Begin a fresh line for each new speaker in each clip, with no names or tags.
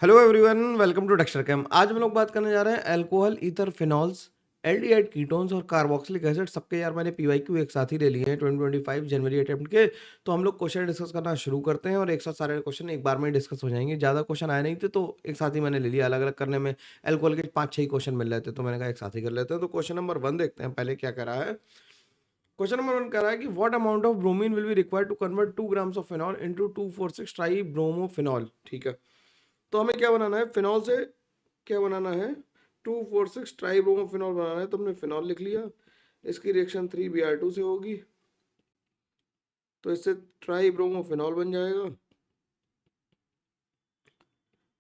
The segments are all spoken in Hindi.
Hello everyone, welcome to texture cam. आज हम लोग बात करने जा रहे हैं alcohol, ether, phenols, aldehyde ketones और कार्बोक्सिलिक एसिड। सबके यार मैंने पीवाईक्यू एक साथ ही ले लिए हैं 2025 जनवरी अटेम्प्ट के। तो हम लोग क्वेश्चन डिस्कस करना शुरू करते हैं और एक साथ सारे क्वेश्चन एक बार में डिस्कस हो जाएंगे। ज़्यादा क्वेश्चन आए नहीं थे तो एक साथ ही मैंने ले लिया। अलग अलग करने में अल्कोहल के 5-6 क्वेश्चन मिल रहे थे तो मैंने कहा एक साथ ही कर लेते हैं। तो क्वेश्चन नंबर 1 देखते हैं पहले क्या करा है। क्वेश्चन नंबर 1 कह रहा है कि what amount of bromine will be required to convert 2 grams of phenol into 2,4,6 tri bromophenol. ठीक है, तो हमें क्या बनाना है, फिनॉल से क्या बनाना है, 2,4,6 ट्राईब्रोमोफिनॉल बनाना है। तो हमने फिनॉल लिख लिया, इसकी रिएक्शन 3Br2 से होगी तो इससे ट्राईब्रोमोफिनॉल बन जाएगा।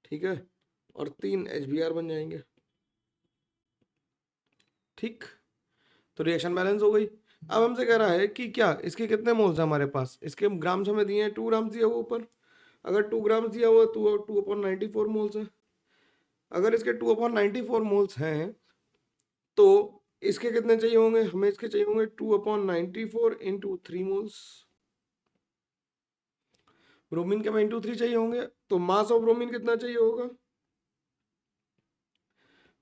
ठीक है, और 3 HBr बन जाएंगे। ठीक, तो रिएक्शन बैलेंस हो गई। अब हमसे कह रहा है कि क्या इसके कितने मोल्स हैं हमारे पास। इसके ग्राम्स हमें दिए हैं, 2 ग्राम्स दिया हुआ ऊपर। अगर 2 ग्राम्स दिया हुआ तो 2/94 मोल्स है। अगर इसके 2/94 मोल्स हैं तो इसके कितने चाहिए होंगे, हमें इसके चाहिए होंगे 2/94 इंटू 3 मोल्स। ब्रोमीन के में इंटू 3 चाहिए होंगे, तो मास ऑफ ब्रोमीन कितना चाहिए होगा,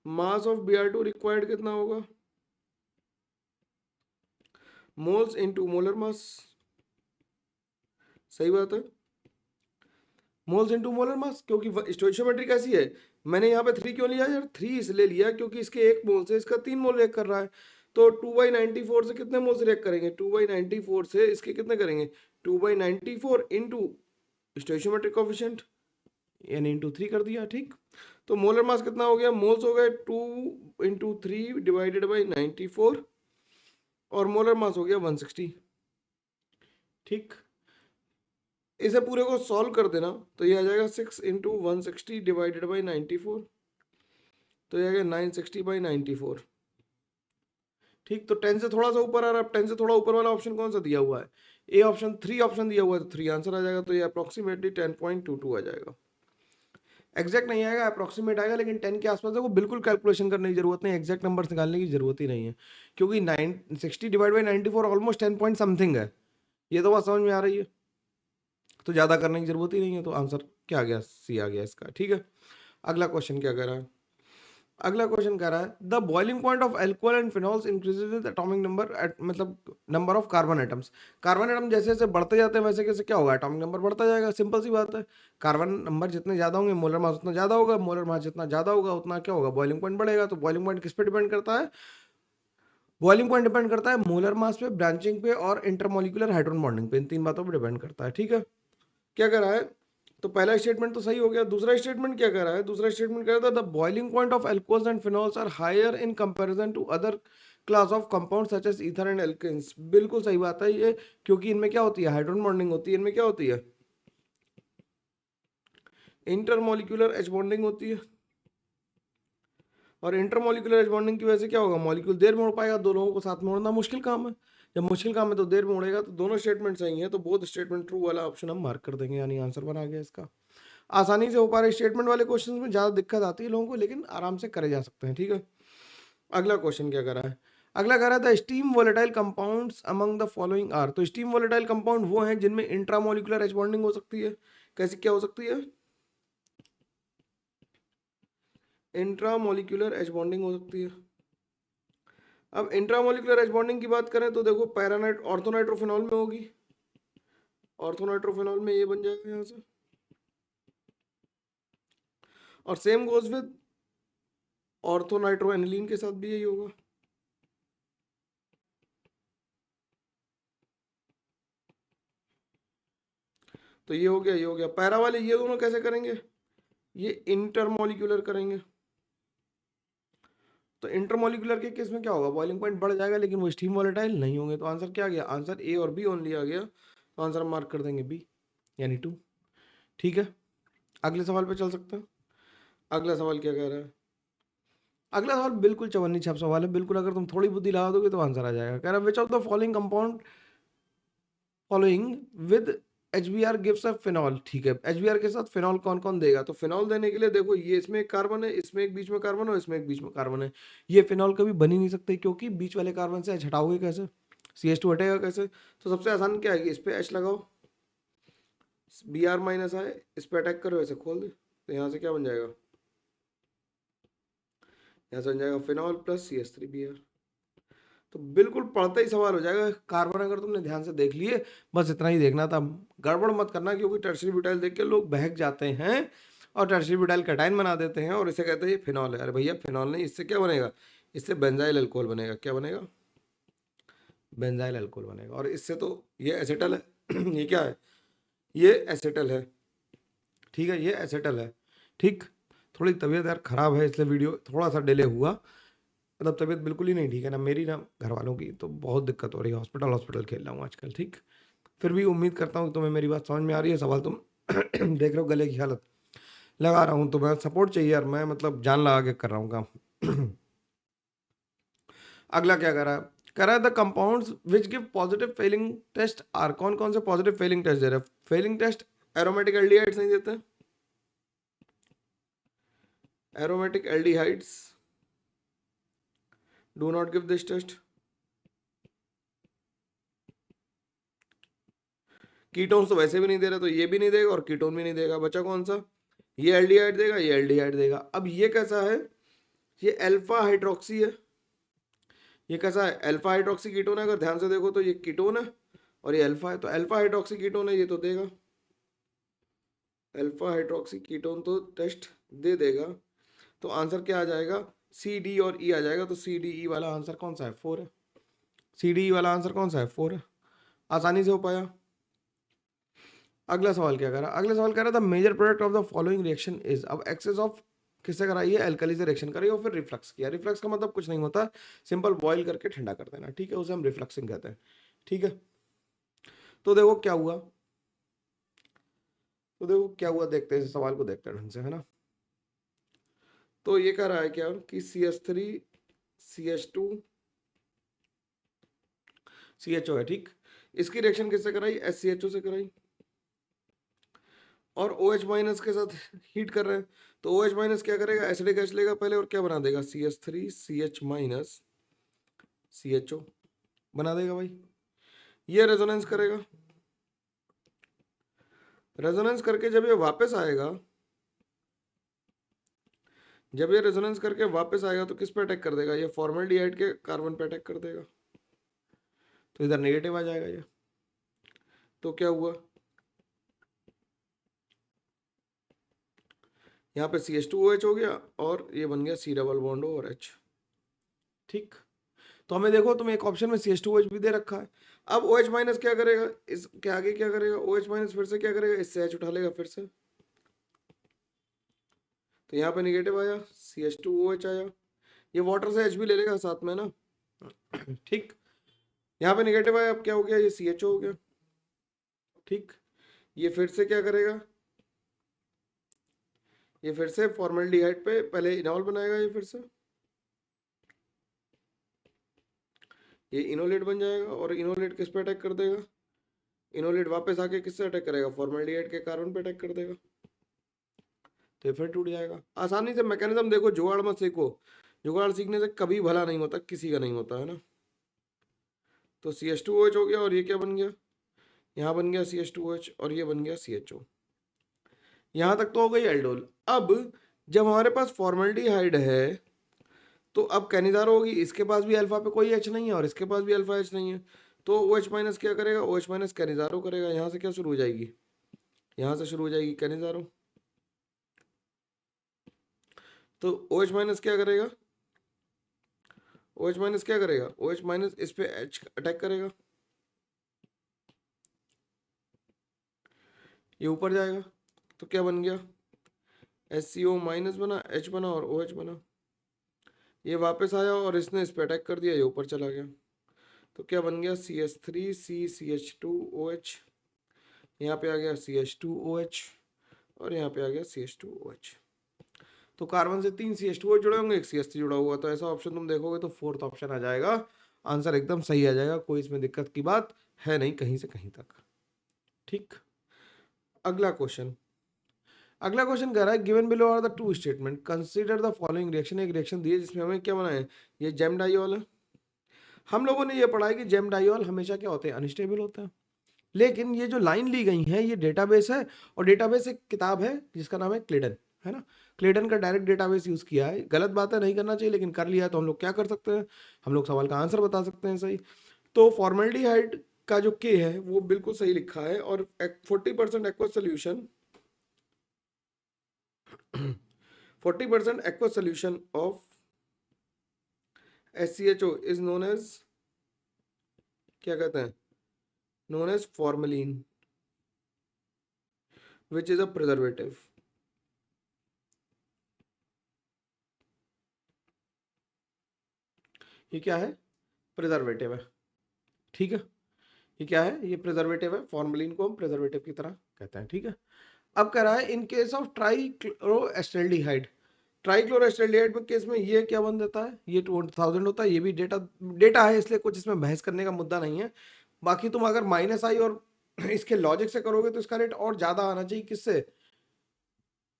मास ऑफ Br2 रिक्वायर्ड कितना होगा, मोल्स इंटू मोलर मास। सही बात है, मोल्स इंटू मोलर मास, क्योंकि स्टोइचियोमेट्री कैसी है। मैंने यहाँ पे 3 क्यों लिया यार, 3 इसलिए लिया क्योंकि इसके 1 मोल से इसका 3 मोल रिएक्ट कर रहा है। तो 2/94 से कितने मोल से रिएक्ट करेंगे, 2/94 से इसके कितने करेंगे, 2/94 इंटू स्टोइचियोमेट्रिक कोफिशिएंट यानी इंटू 3 कर दिया। ठीक, तो मोलर मास कितना हो गया, मोल्स हो गए 2 × 3 ÷ 94 और मोलर मास हो गया 160। ठीक, इसे पूरे को सॉल्व कर देना तो ये आ जाएगा 6 × 160 ÷ 94, तो ये आ गया 960/94। ठीक, तो 10 से थोड़ा सा ऊपर आ रहा है। 10 से थोड़ा ऊपर वाला ऑप्शन कौन सा दिया हुआ है, ए ऑप्शन, 3 ऑप्शन दिया हुआ है तो 3 आंसर आ जाएगा। तो ये अप्रोक्सीमेटली 10.22 आ जाएगा। एग्जैक्ट नहीं आएगा, अप्रोक्सीमेट आएगा, लेकिन 10 के आसपास है। वो बिल्कुल कैलकुलेशन करने की जरूरत नहीं, एग्जैक्ट नंबर निकालने की जरूरत ही नहीं है, क्योंकि 960 ÷ 94 ऑलमोस्ट 10 पॉइंट समथिंग है। ये तो बात समझ में आ रही है, तो ज़्यादा करने की जरूरत ही नहीं है। तो आंसर क्या आ गया, सी आ गया इसका। ठीक है, अगला क्वेश्चन क्या कह रहा है। अगला क्वेश्चन कह रहा है the boiling point of alcohol and phenols increases with atomic number, मतलब number of carbon atoms. Carbon atom जैसे जैसे बढ़ते जाते हैं वैसे कैसे क्या होगा, एटॉमिक नंबर बढ़ता जाएगा। सिंपल सी बात है, कार्बन नंबर जितने ज्यादा होंगे मोलर मास उतना ज्यादा होगा, मोलर मास जितना ज्यादा होगा उतना क्या होगा, बॉइलिंग पॉइंट बढ़ेगा। तो बॉइलिंग पॉइंट किस पे डिपेंड करता है, बॉइलिंग पॉइंट डिपेंड करता है मोलर मास पे, ब्रांचिंग पे और इंटरमोलिकुलर हाइड्रोजन बॉन्डिंग पे। इन 3 बातों पे डिपेंड करता है। ठीक है, क्या कह रहा है, तो पहला स्टेटमेंट तो सही हो गया। दूसरा स्टेटमेंट क्या कह रहा है, दूसरा स्टेटमेंट कह रहा था the boiling point of alcohols and phenols are higher in comparison to other class of compound such as ether and alkanes. बिल्कुल सही बात है ये, क्योंकि इनमें क्या होती है, हाइड्रोजन बॉन्डिंग होती है। इनमें क्या होती है, इंटरमोलिकुलर एच बॉन्डिंग होती है। और इंटरमोलिकुलर एच बॉन्डिंग की वजह से क्या होगा, मॉलिक्यूल देर में उड़ पाएगा। दो लोगों को साथ में उड़ना मुश्किल काम है, जब मुश्किल काम है तो देर में उड़ेगा। तो दोनों स्टेटमेंट सही है, तो बोथ स्टेटमेंट ट्रू वाला ऑप्शन हम मार्क कर देंगे, यानी आंसर बना गया इसका। आसानी से हो पा रहे स्टेटमेंट वाले क्वेश्चंस में ज़्यादा दिक्कत आती है लोगों को, लेकिन आराम से करे जा सकते हैं। ठीक है, अगला क्वेश्चन क्या कर रहा है। अगला कह रहा था steam volatile compounds among the following are. तो स्टीम वोलेटाइल कंपाउंड वो हैं जिनमें इंट्रामोलिकुलर एच बॉन्डिंग हो सकती है। कैसी क्या हो सकती है, इंट्रामोलिकुलर एच बॉन्डिंग हो सकती है। अब इंट्रामोलिकुलर एच बॉन्डिंग की बात करें तो देखो पैरानाइट ऑर्थोनाइट्रोफिनॉल में होगी, ऑर्थोनाइट्रोफिनॉल में ये बन जाएगा यहाँ से। और सेम गोज विद ऑर्थोनाइट्रोएनिलीन के साथ भी यही होगा। तो ये हो गया, ये हो गया। पैरा वाले ये दोनों कैसे करेंगे, ये इंटरमोलिकुलर करेंगे। तो इंटरमोलिकुलर के केस में क्या होगा, बॉइलिंग पॉइंट बढ़ जाएगा, लेकिन वो स्टीम वोलेटाइल नहीं होंगे। तो आंसर क्या आ गया, आंसर ए और बी ओनली आ गया। तो आंसर मार्क कर देंगे बी, यानी 2। ठीक है, अगले सवाल पे चल सकते हैं। अगला सवाल क्या कह रहा है, अगला सवाल बिल्कुल चवन्नी छाप सवाल है, बिल्कुल अगर तुम थोड़ी बुद्धि लगा दोगे तो आंसर आ जाएगा। कह रहा है विच of the following compound following with HBr gives a phenol. ठीक है, HBr के साथ फिनॉल कौन कौन देगा। तो फिनॉल देने के लिए देखो, ये इसमें एक कार्बन है, इसमें एक बीच में कार्बन है, इसमें एक बीच में कार्बन है। ये फिनॉल कभी बन ही नहीं सकते, क्योंकि बीच वाले कार्बन से H हटाओगे कैसे, CH2 हटेगा कैसे। तो सबसे आसान क्या है, इस पे H लगाओ, Br- आए, इस पे अटैक करो, ऐसे खोल दे। तो यहाँ से क्या बन जाएगा, यहाँ से बन जाएगा फिनॉल प्लस CH3Br। तो बिल्कुल पढ़ते ही सवाल हो जाएगा। कार्बन अगर तुमने ध्यान से देख लिए, बस इतना ही देखना था, गड़बड़ मत करना, क्योंकि टर्शरी ब्यूटाइल देख के लोग बहक जाते हैं और टर्शरी ब्यूटाइल कैटायन बना देते हैं और इसे कहते हैं ये फिनॉल है। अरे भैया फिनॉल नहीं, इससे क्या बनेगा, इससे बेंजाइल अल्कोहल बनेगा। क्या बनेगा, बेंजाइल अल्कोहल बनेगा। और इससे तो ये एसिटल है ये क्या है, ये एसिटल है, ठीक है, ये एसिटल है। ठीक, थोड़ी तबीयत यार खराब है इसलिए वीडियो थोड़ा सा डिले हुआ, मतलब तबीयत बिल्कुल ही नहीं ठीक है ना मेरी ना घर वालों की, तो बहुत दिक्कत हो रही है, हॉस्पिटल हॉस्पिटल खेल रहा हूँ आजकल। ठीक, फिर भी उम्मीद करता हूँ कि तुम्हें मेरी बात समझ में आ रही है। सवाल तुम देख रहे हो गले की हालत, लगा रहा हूँ तो मैं सपोर्ट चाहिए यार, मैं मतलब जान लगा के कर रहा हूँ काम अगला क्या कह रहा है the compounds which give positive Fehling test are, कौन कौन से पॉजिटिव फेलिंग टेस्ट दे रहे हैं। फेलिंग टेस्ट एरोमेटिक एल्डिहाइड्स नहीं देते, aromatic aldehydes do not give this test. Ketones तो वैसे भी नहीं दे रहा, तो ये भी नहीं देगा और कीटोन भी नहीं देगा, बचा कौन सा, ये एल्डिहाइड देगा, ये एल्डिहाइड देगा। अब ये कैसा है, ये अल्फा हाइड्रोक्सी है। ये कैसा है, अल्फा हाइड्रोक्सी कीटोन है। अगर ध्यान से देखो तो ये कीटोन है और ये अल्फा है, तो अल्फा हाइड्रोक्सी कीटोन है, ये तो देगा, अल्फा हाइड्रोक्सी कीटोन तो टेस्ट दे देगा। तो आंसर क्या आ जाएगा, सी डी और ई आ जाएगा। तो सी डी ई वाला आंसर कौन सा है, 4 है। सी डी ई वाला आंसर कौन सा है, 4 है। आसानी से हो पाया। अगला सवाल क्या कर रहा है, अगला सवाल कह रहा था major product of the following reaction is. अब एक्सेस ऑफ किससे कराई है, एल्कली से रिएक्शन करी और फिर रिफ्लक्स किया। रिफ्लक्स का मतलब कुछ नहीं होता, सिंपल बॉईल करके ठंडा कर देना, ठीक है, उसे हम रिफ्लक्सिंग कहते हैं। ठीक है, तो देखो क्या हुआ, तो देखो क्या हुआ, देखते हैं इस सवाल को, देखते हैं ढंग से, है ना। तो ये कह रहा है क्या कि CH3 CH2 CHO है, ठीक। इसकी रिएक्शन किससे कराई, SCHO से कराई और OH माइनस के साथ हीट कर रहे हैं। तो OH माइनस क्या करेगा, एसिडिक एच लेगा पहले और क्या बना देगा, CH3 CH माइनस CHO बना देगा भाई। ये रेजोनेंस करेगा, रेजोनेंस करके जब ये वापस आएगा, जब ये रेजोनेंस करके वापस आएगा तो किस पे अटैक कर देगा, ये फॉर्मल्डिहाइड के कार्बन पे अटैक कर देगा। तो इधर नेगेटिव आ जाएगा ये। तो क्या हुआ, यहाँ पे CH2OH हो गया और ये बन गया C डबल बॉन्ड और H। ठीक, तो हमें देखो तुम एक ऑप्शन में CH2OH भी दे रखा है। अब OH माइनस क्या करेगा, इसके आगे क्या करेगा, OH माइनस फिर से क्या करेगा, इससे H उठा लेगा फिर से। तो यहाँ पे निगेटिव आया, CH2OH आया, ये वाटर से H भी ले लेगा साथ में ना ठीक, यहाँ पे निगेटिव आया, अब क्या हो गया, ये CHO हो गया। ठीक, ये फिर से क्या करेगा, ये फिर से फॉर्मल्डिहाइड पे पहले इनॉल बनाएगा, ये फिर से ये इनोलेट बन जाएगा और इनोलेट किस पे अटैक कर देगा, इनोलेट वापस आके किससे अटैक करेगा, फॉर्मल्डिहाइड के कार्बन पे अटैक कर देगा। तो ये फिर टूट जाएगा। आसानी से मैकेनिज्म देखो, जुगाड़ मत सीखो, जुगाड़ सीखने से कभी भला नहीं होता, किसी का नहीं होता, है ना। तो CH2OH हो गया और ये क्या बन गया, यहाँ बन गया CH2OH और ये बन गया CHO। यहाँ तक तो हो गई एल्डोल। अब जब हमारे पास फॉर्मल्डिहाइड है तो अब कैनिजारो होगी, इसके पास भी अल्फा पे कोई H नहीं है और इसके पास भी अल्फा H नहीं है। तो OH माइनस क्या करेगा, OH माइनस कैनिजारो करेगा। यहाँ से क्या शुरू हो जाएगी, यहाँ से शुरू हो जाएगी कैनिजारो। तो OH माइनस क्या करेगा, OH माइनस क्या करेगा, OH माइनस इस पे H अटैक करेगा, ये ऊपर जाएगा। तो क्या बन गया, SCO माइनस बना, H बना और OH बना। ये वापस आया और इसने इस पे अटैक कर दिया, ये ऊपर चला गया। तो क्या बन गया, CH3CCH2OH, यहाँ पे आ गया CH2OH और यहाँ पे आ गया CH2OH। तो कार्बन से 3 CH2OH जुड़े होंगे, एक CH3 जुड़ा हुआ, तो ऐसा ऑप्शन तुम देखोगे तो फोर्थ ऑप्शन आ जाएगा, आंसर एकदम सही आ जाएगा, कोई इसमें दिक्कत की बात है नहीं कहीं से कहीं तक। ठीक, अगला क्वेश्चन, अगला क्वेश्चन कह रहा है given below are the two statement, consider the following reaction. एक रिएक्शन दी है जिसमें हमें क्या बनाए, ये जेम डाइऑल है। हम लोगों ने ये पढ़ा है कि जेम डाइऑल हमेशा क्या होते हैं, अनस्टेबल होते हैं। लेकिन ये जो लाइन ली गई है ये डेटाबेस है और डेटाबेस एक किताब है जिसका नाम है क्लिडन। है ना। क्लेटन का डायरेक्ट डेटाबेस यूज किया है, गलत बात है, नहीं करना चाहिए, लेकिन कर लिया है तो हम लोग क्या कर सकते हैं, हम लोग सवाल का आंसर बता सकते हैं सही। तो फॉर्मेल्डिहाइड का जो के है वो बिल्कुल सही लिखा है, और 40% aqueous solution 40% aqueous solution of SCHO is known as, क्या कहते हैं, known as formalin, which is a preservative। ये क्या है, प्रिजर्वेटिव है, ठीक है। ये क्या है, ये प्रिजर्वेटिव है, फॉर्मलिन को हम प्रिजर्वेटिव की तरह कहते हैं, ठीक है। अब कह रहा है इन केस ऑफ ट्राइक्लोरोएस्टल्डिहाइड, ट्राइक्लोरोएस्टल्डिहाइड में केस में ये क्या बन देता है, ये 2000 होता है। ये भी डेटा डेटा है, इसलिए कुछ इसमें बहस करने का मुद्दा नहीं है। बाकी तुम अगर माइनस आई और इसके लॉजिक से करोगे तो इसका रेट और ज्यादा आना चाहिए, किससे,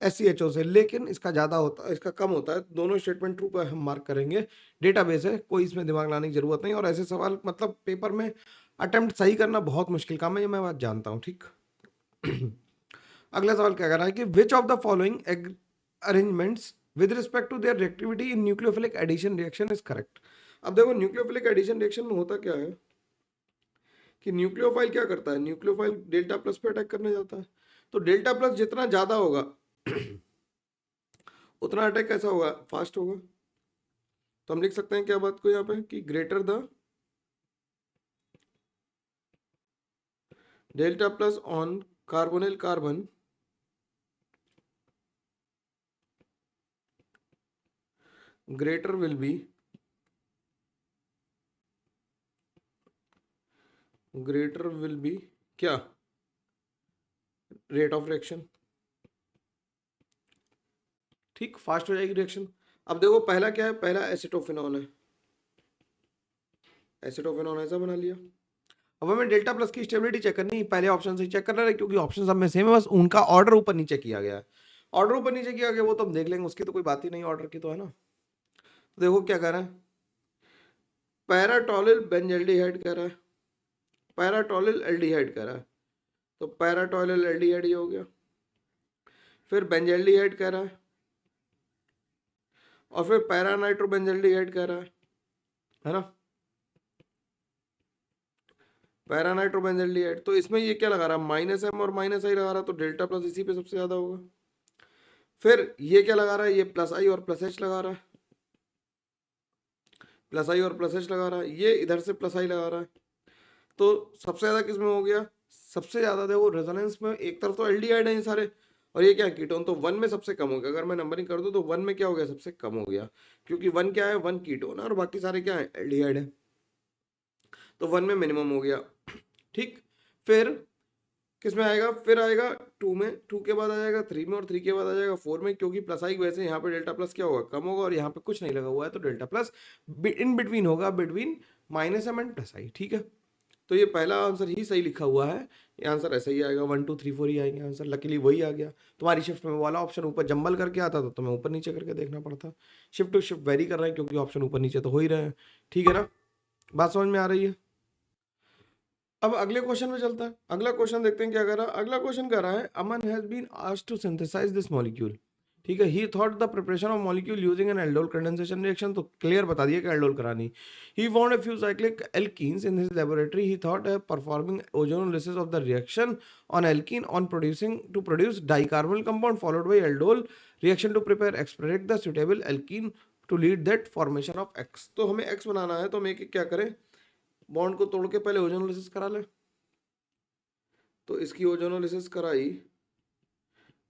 SCHO से, लेकिन इसका ज्यादा होता है, इसका कम होता है। दोनों स्टेटमेंट ट्रू पर हम मार्क करेंगे, डेटाबेस है, कोई इसमें दिमाग लाने की जरूरत नहीं। और ऐसे सवाल मतलब पेपर में अटेम्प्ट सही करना बहुत मुश्किल काम है, ये मैं बात जानता हूँ, ठीक। अगला सवाल क्या कर रहा है कि which of the following arrangements with respect to their reactivity in nucleophilic addition reaction is correct. अब देखो न्यूक्लियोफिलिक एडिशन रिएक्शन में होता क्या है कि न्यूक्लियोफाइल क्या करता है, न्यूक्लियोफाइल डेल्टा प्लस पे अटैक करने जाता है। तो डेल्टा प्लस जितना ज्यादा होगा उतना अटैक कैसा होगा, फास्ट होगा। तो हम लिख सकते हैं क्या बात को यहाँ पे कि greater the delta plus on carbonyl carbon greater will be क्या, रेट ऑफ रिएक्शन, ठीक, फास्ट हो जाएगी रिएक्शन। अब देखो पहला क्या है, पहला एसिटोफिनॉन है, एसिटोफिनॉन ऐसा बना लिया। अब हमें डेल्टा प्लस की स्टेबिलिटी चेक करनी है, पहले ऑप्शन से चेक करना है क्योंकि ऑप्शन सब में सेम है, बस उनका ऑर्डर ऊपर नीचे किया गया है। ऑर्डर ऊपर नीचे किया गया वो तो हम देख लेंगे, उसकी तो कोई बात ही नहीं ऑर्डर की, तो है ना। तो देखो क्या कह रहा है, पैराटोलिल बेंजल्डिहाइड कह रहा है, पैराटोलिल एल्डिहाइड कह रहा है। तो पैराटोलिल एल्डिहाइड ये हो गया, फिर बेंजल्डिहाइड कह रहा है, और फिर पैरानाइट्रोबेंजल्डिहाइड कह रहा है ना, पैरानाइट्रोबेंजल्डिहाइड। तो इसमें ये क्या लगा रहा है, -m और -i लगा रहा है, तो डेल्टा प्लस इसी पे सबसे ज्यादा होगा। फिर ये क्या लगा रहा है, ये +i और +h लगा रहा है, +i और +h लगा रहा है, ये इधर से +i लगा रहा है। तो सबसे ज्यादा किसमें हो गया, सबसे ज्यादा देखो रेजोनेंस में, एक तरफ तो एल्डिहाइड है ये सारे, और ये क्या है कीटोन, तो 1 में सबसे कम हो गया। अगर मैं नंबरिंग कर दूं तो 1 में क्या हो गया, सबसे कम हो गया, क्योंकि 1 क्या है, 1 कीटोन है और बाकी सारे क्या है, एल्डिहाइड है। तो 1 में मिनिमम हो गया, ठीक। फिर किस में आएगा, फिर आएगा 2 में, 2 के बाद आ जाएगा 3 में, और 3 के बाद आ जाएगा 4 में, क्योंकि +i की वजह से यहाँ पे डेल्टा प्लस क्या होगा, कम होगा, और यहाँ पे कुछ नहीं लगा हुआ है, तो डेल्टा प्लस इन बिटवीन होगा, बिटवीन -m एंड +i, ठीक है। तो ये पहला आंसर ही सही लिखा हुआ है, ये आंसर ऐसा ही आएगा, 1 2 3 4 ही आएंगे आंसर, लकीली वही आ गया। तुम्हारी शिफ्ट में वाला ऑप्शन ऊपर जंबल करके आता तो तुम्हें ऊपर नीचे करके देखना पड़ता। शिफ्ट टू शिफ्ट वेरी कर रहे हैं क्योंकि ऑप्शन ऊपर नीचे तो हो ही रहे हैं, ठीक है ना, बात समझ में आ रही है। अब अगले क्वेश्चन में चलता है, अगला क्वेश्चन देखते हैं क्या कर रहा है। अगला क्वेश्चन कर रहा है, Aman has been asked to synthesize this molecule, ठीक है, he thought the preparation of molecule using an aldol condensation reaction, तो क्लियर बता दिया कि एल्डोल करानी। He found a few cyclic alkenes in his laboratory, he thought performing ozonolysis of the reaction on alkene on producing to produce dicarbonyl compound followed by aldol reaction to prepare expert the suitable alkene to lead that formation of x. तो हमें एक्स बनाना है, तो हम एक क्या करें, बॉन्ड को तोड़ के पहले ओजोनोलिसिस करा ले। तो इसकी ओजोनोलिसिस कराई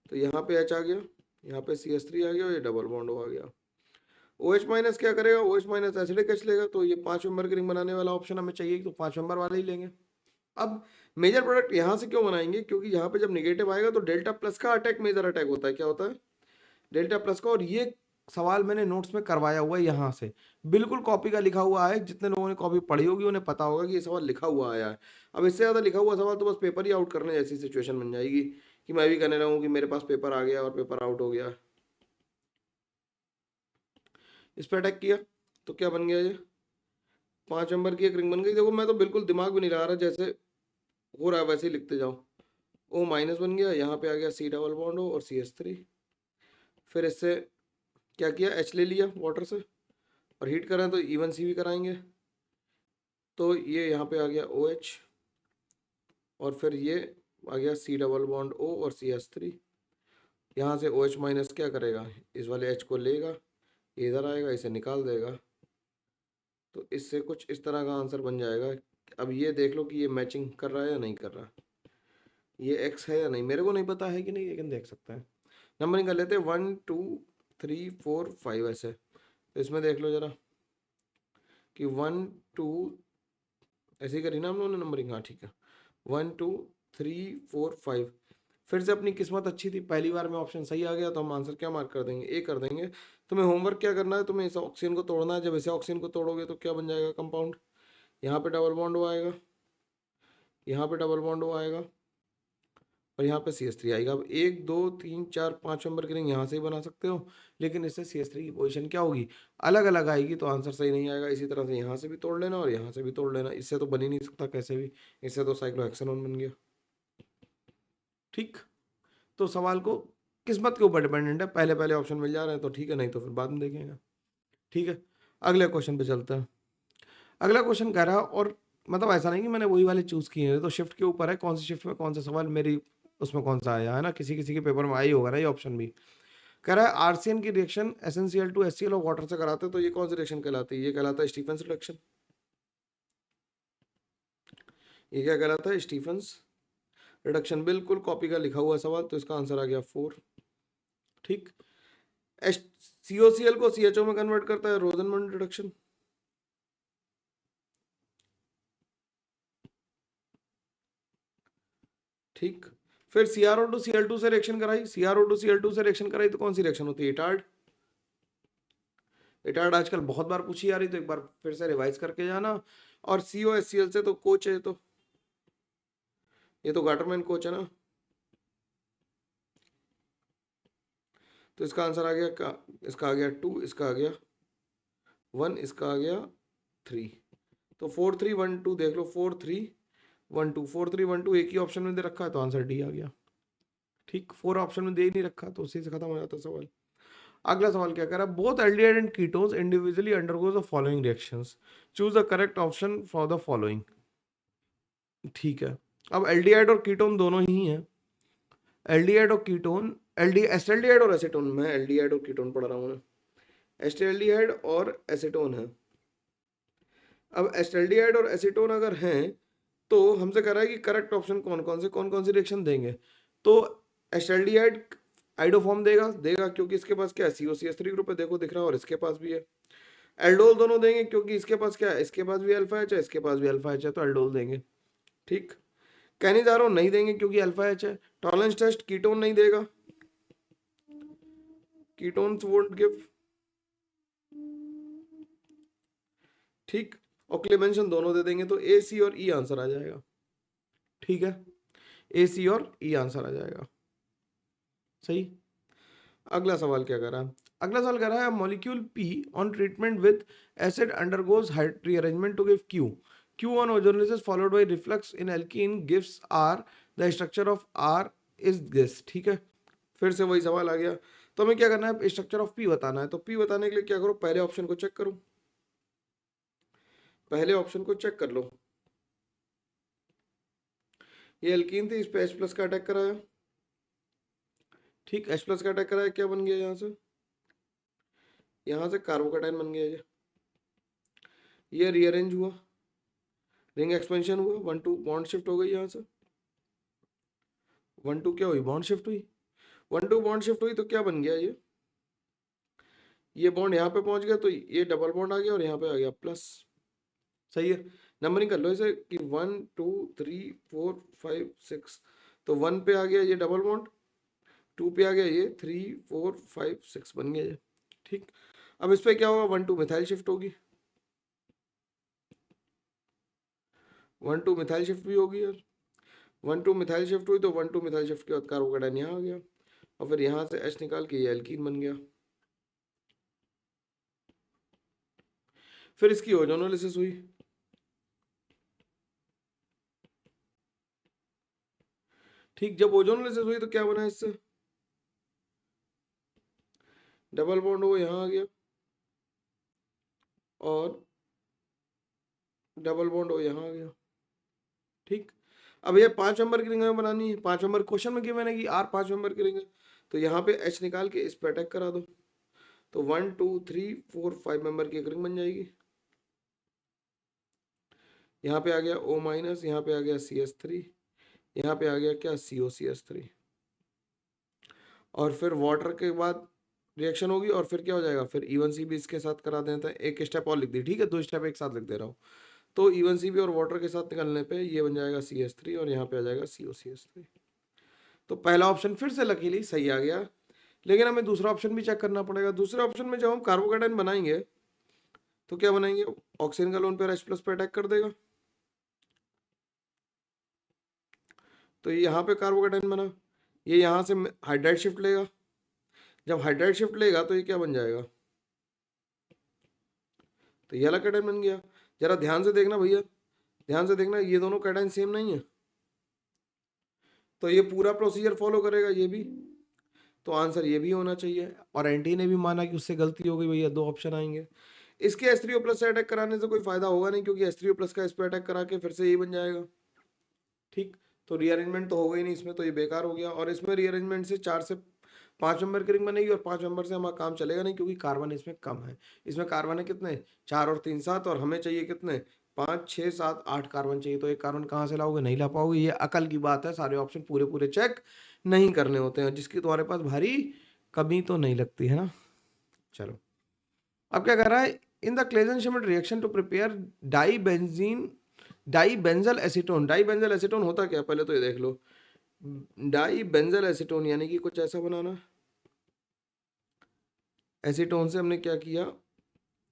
तो यहाँ पे H आ गया, यहाँ पे CH3 आ गया, और ये डबल बॉन्ड हो गया। OH माइनस क्या करेगा, OH माइनस एसिडिक H लेगा, तो ये 5 मेंबर की रिंग बनाने वाला ऑप्शन हमें चाहिए, तो 5 मेंबर वाला ही लेंगे। अब मेजर प्रोडक्ट यहाँ से क्यों बनाएंगे, क्योंकि यहाँ पे जब निगेटिव आएगा तो डेल्टा प्लस का अटैक मेजर अटैक होता है, क्या होता है, डेल्टा प्लस का। और ये सवाल मैंने नोट्स में करवाया हुआ है, यहाँ से बिल्कुल कॉपी का लिखा हुआ है, जितने लोगों ने कॉपी पढ़ी होगी उन्हें पता होगा कि ये सवाल लिखा हुआ आया है। अब इससे ज्यादा लिखा हुआ सवाल तो बस पेपर ही आउट करने जैसी सिचुएशन बन जाएगी कि मैं भी कहने रहूं कि मेरे पास पेपर आ गया और पेपर आउट हो गया। इस पर अटैक किया तो क्या बन गया, ये 5 नंबर की एक रिंग बन गई। देखो मैं तो बिल्कुल दिमाग भी नहीं लगा रहा, जैसे हो रहा है वैसे ही लिखते जाओ। O माइनस बन गया, यहाँ पे आ गया C डबल बॉन्ड O और CH3, फिर इससे क्या किया, H ले लिया वाटर से, और हीट करें तो E1C भी कराएंगे, तो ये यहाँ पे आ गया OH, और फिर ये आ गया C डबल बॉन्ड O और CH3। यहाँ से OH माइनस क्या करेगा, इस वाले H को लेगा, ये इधर आएगा, इसे निकाल देगा, तो इससे कुछ इस तरह का आंसर बन जाएगा। अब ये देख लो कि ये मैचिंग कर रहा है या नहीं कर रहा, ये X है या नहीं, मेरे को नहीं पता है कि नहीं, लेकिन देख सकते हैं। नंबरिंग कर लेते हैं 1 2 3 4 5 ऐसे, तो इसमें देख लो जरा कि 1 2 ऐसे ही करी ना हम लोगों ने नंबरिंग, हाँ ठीक है, 1 2 3 4 5। फिर से अपनी किस्मत अच्छी थी, पहली बार में ऑप्शन सही आ गया, तो हम आंसर क्या मार्क कर देंगे, ए कर देंगे। तुम्हें होमवर्क क्या करना है, तुम्हें इस ऑक्सीजन को तोड़ना है, जब इसे ऑक्सीजन को तोड़ोगे तो क्या बन जाएगा कंपाउंड, यहाँ पे डबल बॉन्ड ओ आएगा, यहाँ पे डबल बॉन्ड ओ आएगा, और यहाँ पे CH3 आएगा। अब 1 2 3 4 5 नंबर की रिंग यहाँ से ही बना सकते हो, लेकिन इससे CH3 की पोजीशन क्या होगी, अलग अलग आएगी, तो आंसर सही नहीं आएगा। इसी तरह से यहाँ से भी तोड़ लेना और यहाँ से भी तोड़ लेना, इससे तो बन ही नहीं सकता कैसे भी, इससे तो साइक्लोहेक्सेनोन बन गया। ठीक, तो सवाल को किस्मत के ऊपर डिपेंडेंट है, पहले पहले ऑप्शन मिल जा रहे हैं तो ठीक है, नहीं तो फिर बाद में देखेंगे। ठीक है, अगले क्वेश्चन पे चलते हैं। अगला क्वेश्चन कह रहा है, और मतलब ऐसा नहीं कि मैंने वही वाले चूज किए हैं, तो शिफ्ट के ऊपर है, कौन सी शिफ्ट में कौन सा सवाल मेरी उसमें कौन सा आया है ना, किसी किसी के पेपर में आई होगा ना ये ऑप्शन भी। कह रहा है आरसीएन की रिएक्शन SnCl टू HCl और वाटर से कराते हैं, तो ये कौन सी रिएक्शन कहलाती है, ये कहलाता है स्टीफेंस रिडक्शन। ये क्या कहलाता है, स्टीफेंस रिडक्शन। बिल्कुल कॉपी का लिखा हुआ सवाल, तो इसका आंसर आ गया 4। ठीक, COCl को CHO में कन्वर्ट करता है, रोजनमंड रिडक्शन। ठीक, फिर CrO2 Cl2 से रिएक्शन कराई, CrO2 Cl2 से रिएक्शन कराई, तो कौन सी रिएक्शन होती है, इटार्ड। इटार्ड आजकल बहुत बार पूछी जा रही, तो एक बार फिर से रिवाइज करके जाना। और COHCl से तो कोच है, तो ये तो गाटरमैन कोच है ना, तो इसका आंसर आ गया का, इसका आ गया 2, इसका आ गया 1, इसका आ गया 3। तो 4 3 1 2 देख लो, 4 3 1 2, 4 3 1 2 एक ही ऑप्शन में दे रखा है, तो आंसर डी आ गया। ठीक, 4 ऑप्शन में दे ही नहीं रखा, तो उसी से खत्म हो जाता सवाल। अगला सवाल क्या कर रहा है, both aldehyde and ketones individually undergoes the following reactions, choose the correct option for the following. ठीक है, अब एल्डिहाइड और कीटोन दोनों ही हैं, एल्डिहाइड और कीटोन, एस्टल्डिहाइड और एसीटोन, मैं एल्डिहाइड और कीटोन पढ़ रहा हूँ, एस्टल्डिहाइड और एसीटोन है। अब एस्टल्डिहाइड और एसीटोन अगर हैं, तो हमसे कह रहा है कि करेक्ट ऑप्शन कौन कौन सी रिएक्शन देंगे, तो एस्टल्डिहाइड आइडोफॉर्म देगा देगा क्योंकि इसके पास क्या है, COCH3 ग्रुप है, देखो दिख रहा है, और इसके पास भी है। एल्डोल दोनों देंगे क्योंकि इसके पास क्या है, इसके पास भी अल्फा एच है, इसके पास भी अल्फा एच है, तो एल्डोल देंगे। ठीक, कैनिजारो नहीं देंगे क्योंकि अल्फा एच है। टॉलरेंस टेस्ट कीटोन नहीं देगा, कीटोन्स वोंट गिव। ठीक, और क्लेमेंशन दोनों दे देंगे, तो ए सी और ई आंसर आ जाएगा। ठीक है, ए सी और ई आंसर आ जाएगा, सही। अगला सवाल क्या कर रहा है, अगला सवाल कर रहा है molecule P on treatment with acid undergoes rearrangement to give Q, Q on ozonolysis followed by reflux in alkene gives R, the structure of R is this. ठीक है, फिर से वही सवाल आ गया, तो हमें क्या करना है, स्ट्रक्चर ऑफ पी बताना है, तो पी बताने के लिए क्या करो, पहले ऑप्शन को चेक करो, पहले ऑप्शन को चेक कर लो। ये एल्कीन थी, इस पे H प्लस का अटैक कराया। ठीक, H प्लस का अटैक कराया, क्या बन गया, यहाँ से कार्बोकेटाइन बन गया, ये रीअरेंज हुआ, रिंग एक्सपेंशन हुआ, 1 2 बॉन्ड शिफ्ट हो गई, यहाँ से 1 2 क्या हुई, बॉन्ड शिफ्ट हुई, 1 2 बॉन्ड शिफ्ट हुई, तो क्या बन गया, ये बॉन्ड यहाँ पे पहुंच गया, तो ये डबल बॉन्ड आ गया, और यहाँ पे आ गया प्लस। सही है, नंबरिंग कर लो इसे कि 1 2 3 4 5 6, तो 1 पे आ गया ये डबल बॉन्ड, 2 पे आ गया ये, 3 4 5 6 बन गया ये। ठीक, अब इस पे क्या होगा, 1 2 मिथाइल शिफ्ट होगी, 1 2 मिथाइल शिफ्ट भी होगी यार, 1 2 मिथाइल शिफ्ट हुई, तो 1 2 मिथाइल शिफ्ट के बाद कार्बोकेटाइन यहाँ आ गया, और फिर यहाँ से H निकाल के ये एल्कीन बन गया। फिर इसकी ओजोनोलिसिस हुई। ठीक, जब ओजोनोलिसिस हुई तो क्या बना इससे, डबल बॉन्ड वो यहाँ आ गया और डबल बॉन्ड वो यहाँ आ गया। ठीक, अब ये 5 नंबर की रिंग में बनानी है, 5 नंबर क्वेश्चन में गिवन है कि आर 5 नंबर की रिंग है, तो यहाँ पे एच निकाल के इस पे अटैक करा दो, तो 1 2 3 4 5 नंबर की एक रिंग बन जाएगी। यहाँ पे आ गया O माइनस, यहाँ पे आ गया CS3, यहाँ पे आ गया क्या COCS3, और फिर वाटर के बाद रिएक्शन होगी और फिर क्या हो जाएगा, फिर E1C भी इसके साथ करा देते हैं, एक स्टेप और लिख दी, ठीक है, 2 स्टेप एक साथ लिख दे रहा हूँ। तो E1C भी और वाटर के साथ निकलने पे ये बन जाएगा CS3 और यहाँ पे आ जाएगा COCS3। तो पहला ऑप्शन फिर से लकीली सही आ गया, लेकिन हमें दूसरा ऑप्शन भी चेक करना पड़ेगा। दूसरे ऑप्शन में जब हम कार्बोकेटाइन बनाएंगे तो क्या बनाएंगे, ऑक्सीजन का लोन पेयर H प्लस पे अटैक कर देगा, तो ये यहाँ पे कार्बोकेटाइन बना, ये यहाँ से हाइड्राइड शिफ्ट लेगा, जब हाइड्राइड शिफ्ट लेगा तो ये क्या बन जाएगा, तो ये वाला कैटाइन बन गया। जरा ध्यान से देखना भैया, ध्यान से देखना, ये दोनों कैटाइन सेम नहीं है, तो ये पूरा प्रोसीजर फॉलो करेगा ये भी, तो आंसर ये भी होना चाहिए। और एंटी ने भी माना कि उससे गलती हो गई भैया, 2 ऑप्शन आएंगे। इसके H3O प्लस से अटैक कराने से कोई फायदा होगा नहीं, क्योंकि H3O प्लस का इस पे अटैक करा के फिर से ये बन जाएगा। ठीक, तो रीअरेंजमेंट तो हो गई नहीं इसमें, तो ये बेकार हो गया। और इसमें रीअरेंजमेंट से 4 से 5 नंबर की रिंग बनेगी, और 5 नंबर से हमारा काम चलेगा नहीं, क्योंकि कार्बन इसमें कम है। इसमें कार्बन है कितने, 4 और 3 7, और हमें चाहिए कितने, 5 6 7 8 कार्बन चाहिए, तो एक कार्बन कहाँ से लाओगे, नहीं ला पाओगे। ये अकल की बात है, सारे ऑप्शन पूरे पूरे चेक नहीं करने होते हैं, जिसकी तुम्हारे पास भारी कमी तो नहीं लगती है ना। चलो, अब क्या कर रहा है, in the Claisen Schmidt reaction to prepare dibenzene dibenzal acetone. Dibenzal acetone होता क्या है, पहले तो ये देख लो। डाईबेंजल एसीटोन यानी कि कुछ ऐसा बनाना, एसीटोन से हमने क्या किया,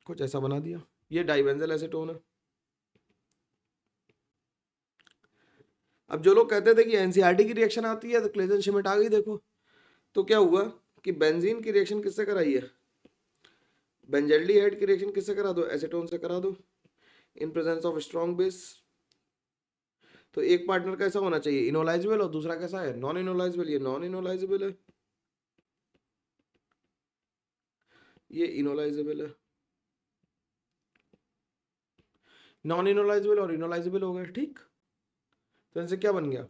कुछ ऐसा बना दिया, ये डाईबेंजल एसीटोन है। अब जो लोग कहते थे कि एनसीईआरटी की रिएक्शन आती है तो क्लेजेन-श्मिट आ गई, देखो तो क्या हुआ कि बेंजीन की रिएक्शन किससे कराई है, बेंजल्डिहाइड की रिएक्शन किससे करा दो, एसीटोन से करा दो, in presence of strong base. तो एक पार्टनर कैसा होना चाहिए, इनोलाइजेबल, और दूसरा कैसा है, नॉन इनोलाइजेबल। ये नॉन इनोलाइजेबल है, ये इनोलाइजेबल है। नॉन इनोलाइजेबल और इनोलाइजेबल हो गए, ठीक, तो इनसे क्या बन गया,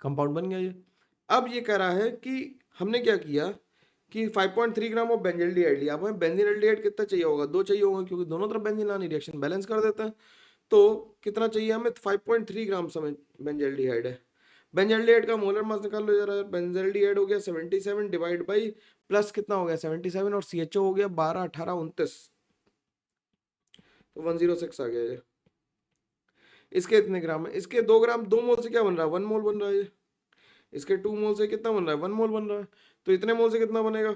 कंपाउंड बन गया ये। अब ये कह रहा है कि हमने क्या किया कि 5.3 ग्राम ऑफ बेंजल्डिहाइड लिया। अब हमें बेंजील्डिहाइड कितना चाहिए होगा, 2 चाहिए होगा, क्योंकि दोनों तरफ बेंजीन लानी, रिएक्शन बैलेंस कर देते हैं। तो कितना चाहिए हमें, 5.3 ग्राम समय बेंजल्डिहाइड है। बेंजल्डिहाइड का मोलर मास निकाल लो जरा, बेंजल्डिहाइड हो गया 77 डिवाइड बाई प्लस कितना हो गया 77, और CHO हो गया 12 18 29, तो 106 आ गया ये। इसके इतने ग्राम है, इसके 2 ग्राम, 2 मोल से क्या बन रहा है, 1 मोल बन रहा है ये। इसके 2 मोल से कितना बन रहा है, 1 मोल बन रहा है, तो इतने मोल से कितना बनेगा,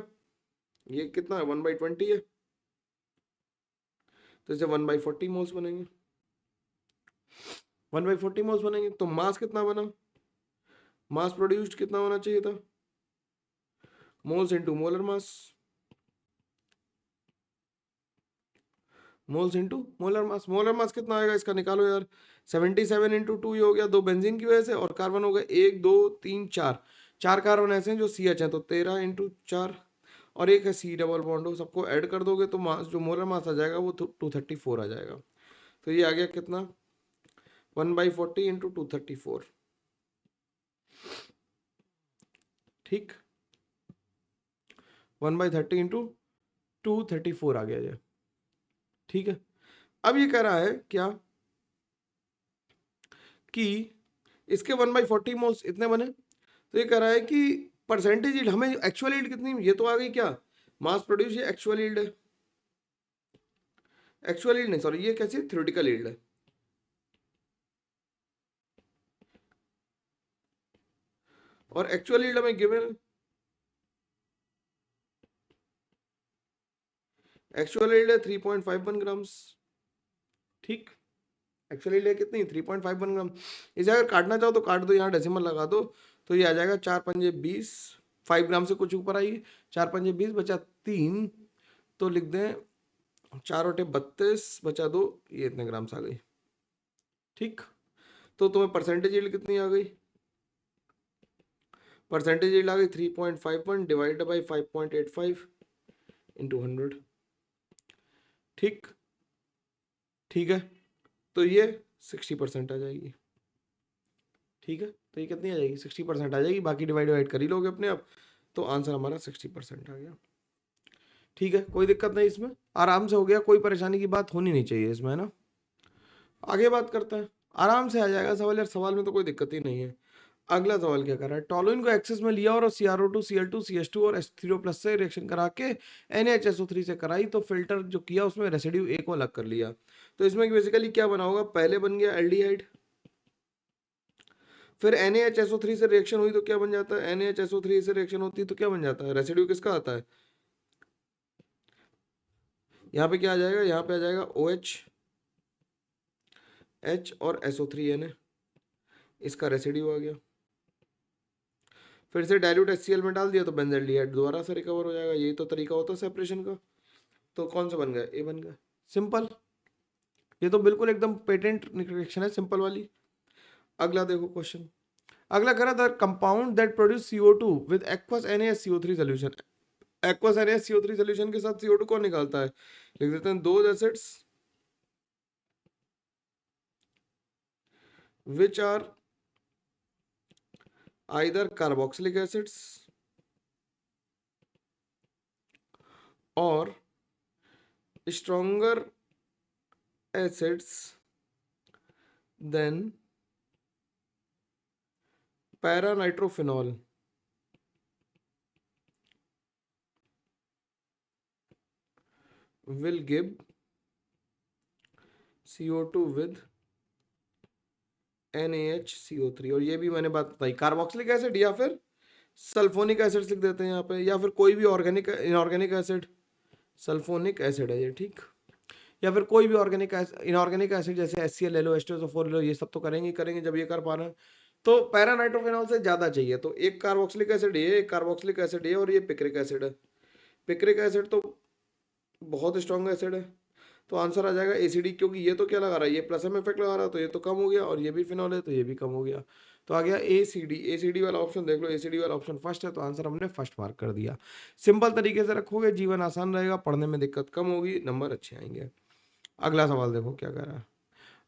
ये कितना है 1/20 है, तो इसे 1/40 मोल्स बनेंगे, 1/40 मोल्स बनेंगे। तो मास कितना बना, मास प्रोड्यूस्ड कितना होना चाहिए था, moles into molar mass, moles into molar mass. Molar mass कितना आएगा इसका निकालो यार, 77 इंटू 2 ये हो गया, 2 बेंजीन की वजह से, और कार्बन हो गया 1 2 3 4, 4 कार्बन ऐसे हैं जो CH हैं, तो 13 इंटू 4, और एक है C डबल बॉन्ड हो, सबको ऐड कर दोगे तो मास, जो मोलर मास आ जाएगा वो 234 आ जाएगा। तो ये आ गया कितना, 1/40 इंटू 234, ठीक, 1/30 इंटू 234 आ गया ये, ठीक है। अब ये कह रहा है क्या कि इसके 1/40 मोल्स इतने बने, तो ये कह रहा है कि परसेंटेज यील्ड, हमें एक्चुअल यील्ड कितनी, ये तो आ गई क्या, मास प्रोड्यूस, ये एक्चुअल यील्ड है, एक्चुअल यील्ड नहीं सॉरी, ये कैसी थ्योरेटिकल यील्ड है। और एक्चुअल यील्ड हमें गिवन है, एक्चुअल यील्ड है 3.51 ग्राम्स, ठीक, एक्चुअल यील्ड है कितनी, 3.51 ग्राम। इसे अगर काटना चाहो तो काट दो, यहाँ डेसिमल लगा दो, तो ये आ जाएगा 4 पंजे 20, 5 ग्राम से कुछ ऊपर आएगी, 4 पंजे 20 बचा 3, तो लिख दें 4 बटे 32 बचा 2, ये इतने ग्राम्स आ गई, ठीक। तो तुम्हें परसेंटेज यील्ड कितनी आ गई, परसेंटेज यील्ड आ गई 3.51 डिवाइडेड बाई 5.85, इंटू 100। ठीक ठीक है, तो ये 60% आ जाएगी। ठीक है, तो ये कितनी आ जाएगी? 60% आ जाएगी। बाकी डिवाइड कर ही लोगे अपने आप, तो आंसर हमारा 60% आ गया। ठीक है, कोई दिक्कत नहीं, इसमें आराम से हो गया, कोई परेशानी की बात होनी नहीं चाहिए इसमें, है ना। आगे बात करते हैं, आराम से आ जाएगा सवाल यार, सवाल में तो कोई दिक्कत ही नहीं है। अगला सवाल क्या कर रहा है, टॉलुइन को एक्सेस में लिया और CrO2 Cl2 CH2 और H3O+ से रिएक्शन करा के NaHSO3 से कराई, तो फिल्टर जो किया उसमें रेसिड्यू A को अलग कर लिया। तो इसमें बेसिकली क्या बना होगा, पहले बन गया एल्डिहाइड, फिर NaHSO3 से रिएक्शन हुई तो क्या बन जाता है, NaHSO3 से रिएक्शन होती है तो क्या बन जाता है, रेसिड्यू किसका आता है, यहाँ पे क्या आ जाएगा, यहाँ पे आ जाएगा OH H और SO3Na, इसका रेसिड्यू आ गया। फिर से डाइल्यूट HCl में डाल दिया तो बेंजल्डिहाइड दोबारा से रिकवर हो जाएगा। यही तो तरीका होता है सेपरेशन का। तो कौन सा बन गया, ए बन गया, सिंपल। ये तो बिल्कुल एकदम पेटेंट रिएक्शन है, सिंपल वाली। अगला देखो क्वेश्चन, अगला करा the compound that produce CO2 with aqueous NaSCO3 solution. Aqueous NaSCO3 solution के साथ CO2 कौन निकालता है, लिख देते हैं दो acids which are either carboxylic acids or stronger acids than para-nitrophenol will give CO2 with NaHCO3। और ये भी मैंने बात बताई, कार्बोक्सिलिक एसिड या फिर सल्फोनिक एसिड लिख देते हैं यहाँ पे, या फिर कोई भी organic inorganic acid, sulphonic acid है ये, ठीक। या फिर कोई भी ऑर्गेनिक इनऑर्गेनिक एसिड जैसे HCl ले लो, H2SO4 ले लो, ये सब तो करेंगे ही करेंगे जब ये कर पा रहे हैं। तो पैरानाइट्रोफेनॉल से ज्यादा चाहिए, तो एक कार्बोक्सिलिक एसिड ये, एक कार्बोक्सिलिक एसिड ये, और ये पिक्रिक एसिड है। पिक्रिक एसिड तो बहुत स्ट्रॉन्ग एसिड है, तो आंसर आ जाएगा एसिडी, क्योंकि ये तो क्या लगा रहा है, ये प्लस एम इफेक्ट लगा रहा है, तो ये तो कम हो गया, और ये भी फिनॉल है तो ये भी कम हो गया। तो आ गया एसिडी। एसिडी वाला ऑप्शन देख लो, एसिडी वाला ऑप्शन फर्स्ट है, तो आंसर हमने फर्स्ट मार्क कर दिया। सिंपल तरीके से रखोगे, जीवन आसान रहेगा, पढ़ने में दिक्कत कम होगी, नंबर अच्छे आएंगे। अगला सवाल देखो क्या कह रहा है।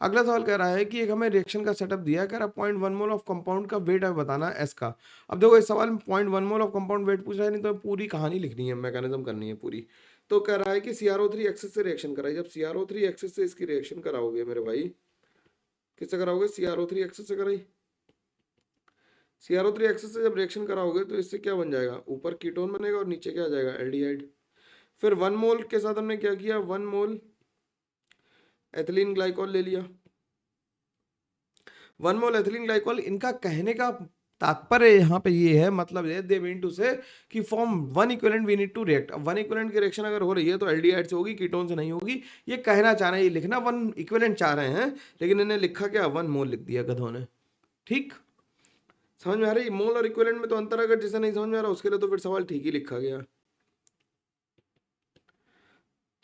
अगला सवाल कह रहा है कि एक हमें रिएक्शन का सेटअप दिया है, कह रहा है 0.1 मोल ऑफ कंपाउंड का वेट है बताना है एस का। अब देखो इस सवाल में 0.1 मोल ऑफ कंपाउंड वेट पूछ रहा है, नहीं तो पूरी कहानी लिखनी है, मैकेनिज्म करनी है पूरी। तो कह रहा है कि CrO3 एक्सेस से रिएक्शन कराई। जब CrO3 एक्सेस से इसकी रिएक्शन कराओगे मेरे भाई, किससे कराओगे, CrO3 एक्सेस से कराई। CrO3 एक्सेस से जब रिएक्शन कराओगे तो इससे क्या बन जाएगा, ऊपर कीटोन बनेगा और नीचे क्या आ जाएगा, एल्डिहाइड। फिर 1 मोल के साथ हमने क्या किया, 1 मोल एथिलीन ग्लाइकॉल ले लिया। 1 मोल एथिलीन ग्लाइकॉल, इनका कहने का तात्पर्य यहाँ पे ये है, मतलब ये दे मीन टू से कि form 1 equivalent we need to react. अब 1 इक्विवेलेंट की रिएक्शन अगर हो रही है तो एल्डिहाइड से होगी, कीटोन से नहीं होगी। ये कहना चाह रहे हैं, ये लिखना 1 इक्विवेलेंट चाह रहे हैं, लेकिन इन्हें लिखा क्या, 1 मोल लिख दिया गधों ने। ठीक, समझ में आ रही है, मोल और इक्विवेलेंट में तो अंतर, अगर जिसे नहीं समझ में आ रहा उसके लिए तो फिर सवाल ठीक ही लिखा गया।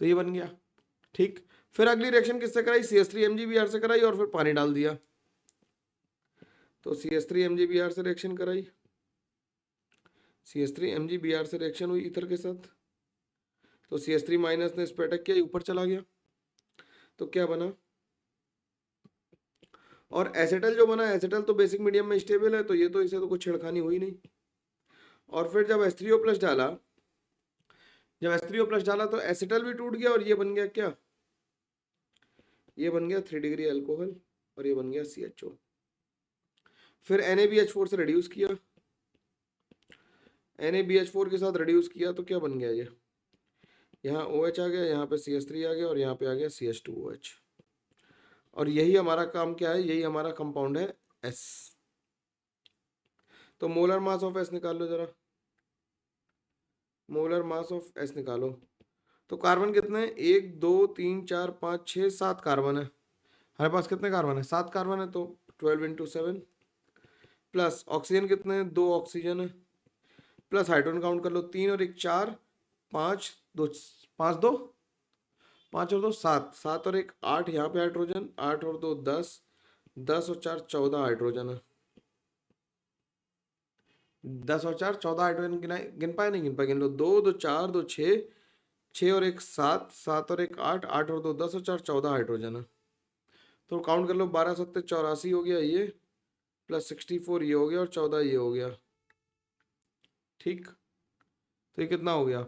तो ये बन गया, ठीक। फिर अगली रिएक्शन किससे कराई, CH3 MgBr से कराई, और फिर पानी डाल दिया। तो CH3 MgBr से रिएक्शन कराई, CH3 MgBr से रिएक्शन हुई ईथर के साथ, तो CH3 माइनस ने इस पे अटैक किया, ऊपर चला गया, तो क्या बना, और एसिटल जो बना, एसिटल तो बेसिक मीडियम में स्टेबल है, तो ये तो इसे तो कुछ छेड़खानी हुई नहीं। और फिर जब H3O+ डाला, जब H3O+ डाला तो एसिटल भी टूट गया, और ये बन गया क्या, ये बन गया 3 डिग्री अल्कोहल, और ये बन गया CHO। फिर NaBH4 से रिड्यूस किया, NaBH4 के साथ रिड्यूस किया तो क्या बन गया, ये यहाँ OH आ गया, यहाँ पे CH3 आ गया, और यहाँ पे आ गया CH2OH। और यही हमारा काम क्या है, यही हमारा कंपाउंड है S। तो मोलर मास ऑफ S निकाल लो जरा, मोलर मास ऑफ S निकालो। तो कार्बन कितने हैं, 1 2 3 4 5 6 7 कार्बन है हमारे पास। कितने कार्बन है, 7 कार्बन है, तो 12 इंटू 7, प्लस ऑक्सीजन कितने हैं, 2 ऑक्सीजन है, प्लस हाइड्रोजन काउंट कर लो, 3 और 1 4, 5 2 5 2 5 और 2 7, 7 और 1 8, यहाँ पे हाइड्रोजन, 8 और 2 10, 10 और 4 14 हाइड्रोजन है। 10 और 4 14 हाइड्रोजन गिन पाए, नहीं गिन पाए, गिन लो, 2 2 4 2 6 6 और 1 7, 7 और 1 8, 8 और 2 10 और 4 14 हाइड्रोजन है। तो काउंट कर लो, 12 7 84 हो गया ये, प्लस 64 ये हो गया और 14 ये हो गया। ठीक, तो ये कितना हो गया?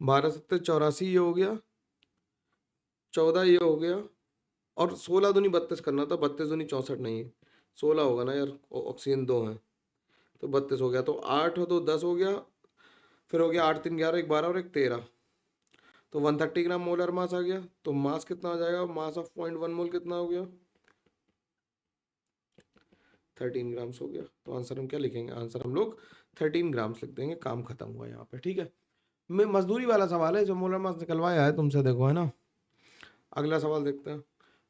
12 7 84 ये हो गया, 14 ये हो गया, और 16 दूनी 32 करना था, 32 दूनी 64 नहीं है, 16 होगा ना यार, ऑक्सीजन 2 है, तो 32 हो गया। तो 8 और 2 10 हो गया, फिर हो गया 8 3 11, एक 12 और एक 13, तो 130 ग्राम मोलर मास आ गया। तो मास कितना आ जाएगा? मास ऑफ 0.1 मोल कितना हो गया? 13 ग्राम्स हो गया। तो आंसर हम क्या लिखेंगे? आंसर हम लोग 13 ग्राम्स लिख देंगे, काम खत्म हुआ यहाँ पे। ठीक है, मैं मजदूरी वाला सवाल है जो मोलर मास निकलवाया है तुमसे, देखो है ना। अगला सवाल देखते हैं।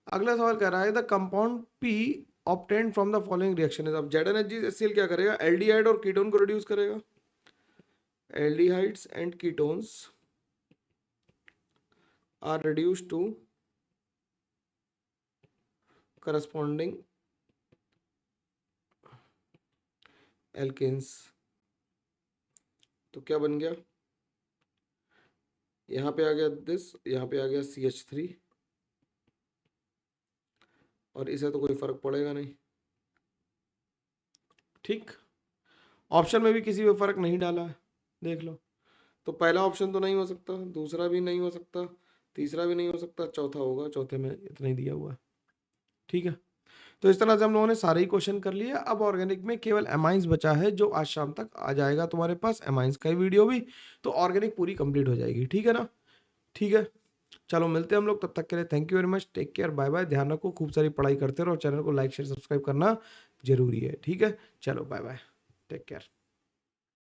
अगला सवाल कह रहा है the compound P obtained from the following reaction is. अब ZnHgCl क्या करेगा? एल्डिहाइड और कीटोन को रिड्यूस करेगा। Aldehydes and ketones are reduced to corresponding alkanes. तो क्या बन गया? यहाँ पे आ गया दिस, यहाँ पे आ गया CH3, और इसे तो कोई फर्क पड़ेगा नहीं। ठीक, ऑप्शन में भी किसी पे फर्क नहीं डाला है, देख लो। तो पहला ऑप्शन तो नहीं हो सकता, दूसरा भी नहीं हो सकता, तीसरा भी नहीं हो सकता, चौथा होगा, चौथे में इतना ही दिया हुआ है। ठीक है, तो इस तरह से हम लोगों ने सारे ही क्वेश्चन कर लिए। अब ऑर्गेनिक में केवल एमाइंस बचा है, जो आज शाम तक आ जाएगा तुम्हारे पास, एमाइंस का ही वीडियो भी, तो ऑर्गेनिक पूरी कंप्लीट हो जाएगी। ठीक है ना? ठीक है, चलो मिलते हैं हम लोग, तब तक के लिए thank you very much, take care, bye bye, ध्यान रखो, खूब सारी पढ़ाई करते रहो, चैनल को लाइक शेयर सब्सक्राइब करना जरूरी है। ठीक है, चलो बाय बाय, टेक केयर।